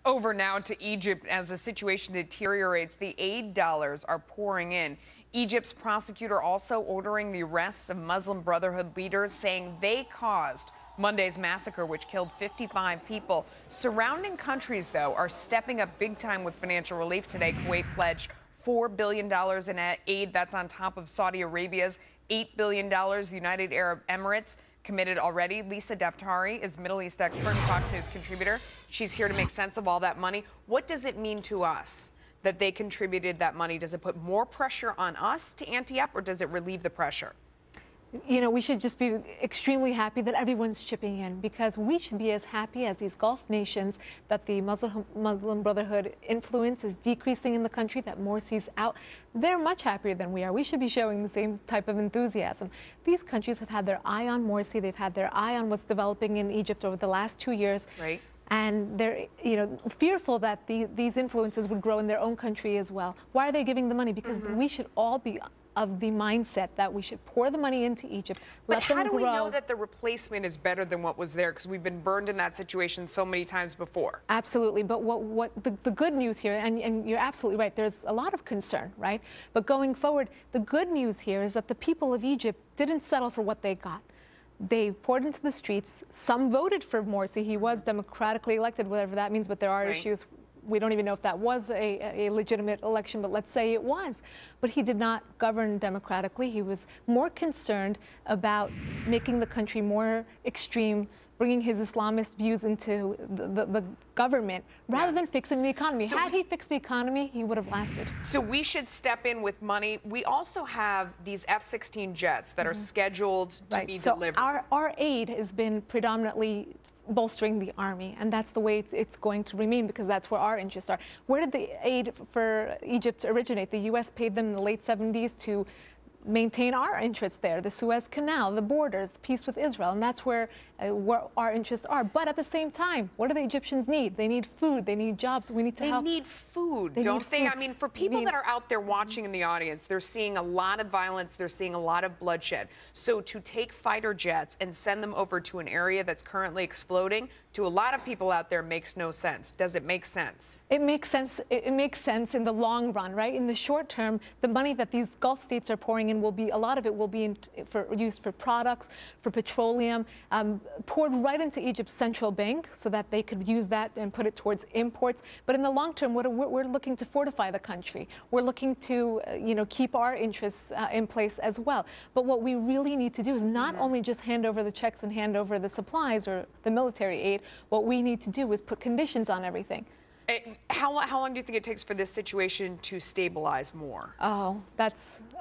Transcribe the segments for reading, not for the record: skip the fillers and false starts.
Over now to Egypt as the situation deteriorates. The aid dollars are pouring in. Egypt's prosecutor also ordering the arrests of Muslim Brotherhood leaders, saying they caused Monday's massacre, which killed 55 people. Surrounding countries, though, are stepping up big time with financial relief today. Kuwait pledged $4 billion in aid. That's on top of Saudi Arabia's $8 billion. United Arab Emirates committed already. Lisa Daftari is Middle East expert and Fox News contributor. She's here to make sense of all that money. What does it mean to us that they contributed that money? Does it put more pressure on us to ante up, or does it relieve the pressure? You know, we should just be extremely happy that everyone's chipping in, because we should be as happy as these Gulf nations that the Muslim Brotherhood influence is decreasing in the country, that Morsi's out. They're much happier than we are. We should be showing the same type of enthusiasm. These countries have had their eye on Morsi. They've had their eye on what's developing in Egypt over the last 2 years. Right. And they're, fearful that these influences would grow in their own country as well. Why are they giving the money? Because we should all be of the mindset that we should pour the money into Egypt, let them grow. But how do we know that the replacement is better than what was there? Because we've been burned in that situation so many times before. Absolutely. But what the good news here, and you're absolutely right, there's a lot of concern, right? But going forward, the good news here is that the people of Egypt didn't settle for what they got. They poured into the streets. Some voted for Morsi. He was democratically elected, whatever that means, but there are issues. We don't even know if that was a legitimate election, but let's say it was. But he did not govern democratically. He was more concerned about making the country more extreme, bringing his Islamist views into the government, rather than fixing the economy. Had he fixed the economy, he would have lasted. So we should step in with money. We also have these F-16 jets that are scheduled to be delivered. So our aid has been predominantly bolstering the army, and that's the way it's going to remain, because that's where our interests are. Where did the aid for Egypt originate? The U.S. paid them in the late 70s to maintain our interests there, the Suez Canal, the borders, peace with Israel, and that's where our interests are. But at the same time, what do the Egyptians need? They need food, they need jobs, we need to help. They need food, don't they? I mean, for people that are out there watching in the audience, they're seeing a lot of violence, they're seeing a lot of bloodshed. So to take fighter jets and send them over to an area that's currently exploding, to a lot of people out there, makes no sense. Does it make sense? It makes sense. It makes sense in the long run, right? In the short term, the money that these Gulf states are pouring in will be, a lot of it will be used for products, for petroleum, poured right into Egypt's central bank so that they could use that and put it towards imports. But in the long term, we're looking to fortify the country. We're looking to, keep our interests in place as well. But what we really need to do is not only just hand over the checks and hand over the supplies or the military aid. What we need to do is put conditions on everything. How long do you think it takes for this situation to stabilize more? Oh,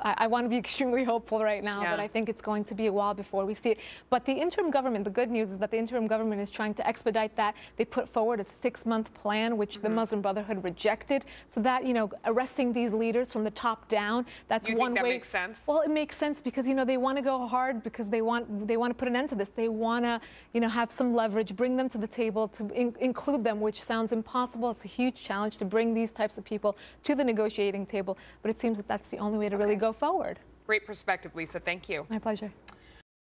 I want to be extremely hopeful right now, but I think it's going to be a while before we see it. But the interim government, the good news is that the interim government is trying to expedite that. They put forward a 6-month plan, which the Muslim Brotherhood rejected, so that, arresting these leaders from the top down, that's one way. You think that makes sense? Well, it makes sense because, they want to go hard because they want to put an end to this. They want to, have some leverage, bring them to the table, to include them, which sounds impossible. It's a huge challenge to bring these types of people to the negotiating table, but it seems that that's the only way to really go forward. Great perspective, Lisa. Thank you. My pleasure.